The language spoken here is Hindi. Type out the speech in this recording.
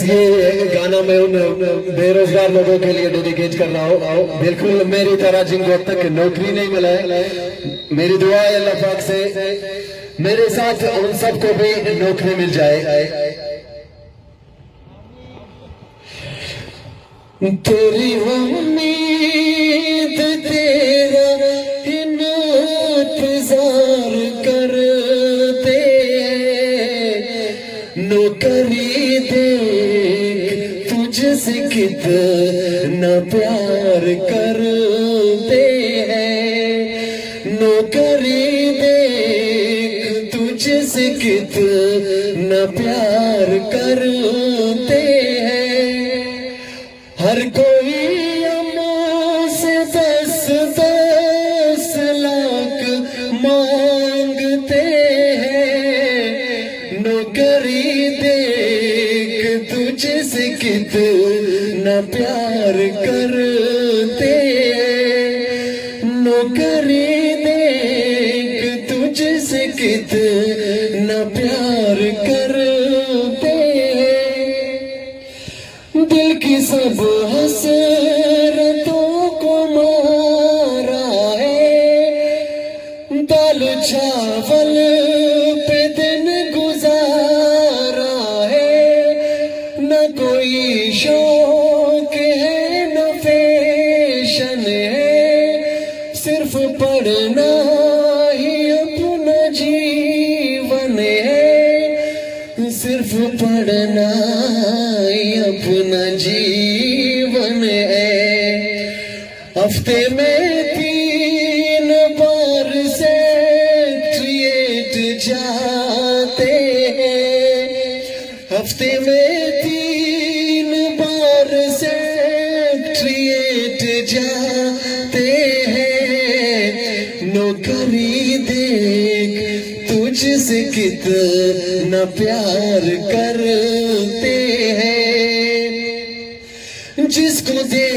ये गाना मैं उन बेरोजगार लोगों के लिए डेडिकेट कर रहा हूँ, बिल्कुल मेरी तरह जिनको अब तक नौकरी नहीं मिला है। मेरी दुआ है अल्लाह पाक से मेरे साथ उन सबको भी नौकरी मिल जाए। तेरी उम्मीद तेरा इंतजार करते नौकरी देख तुझसे कितना प्यार करते हैं। नौकरी देख तुझसे कितना प्यार करते हैं। हर कोई अम्मा से 10-10 लाख मांगते हैं। नौकरी देख तुझसे कितना प्यार करते हैं। नौकरी देख तुझसे कितना प्यार करते हैं। दिल की सब हसरतों को मारा है। दाल चावल पे दिन गुजारा है। न कोई शौक है न फैशन है। सिर्फ पढ़ना ही अपना जीवन है। सिर्फ पढ़ना अपना जीवन है। हफ्ते में 3 बार सेक्रेटरीट जाते हैं। हफ्ते में 3 बार सेक्रेटरीट जाते हैं। नौकरी देख तुझसे कितना प्यार करते हैं। जिसको दे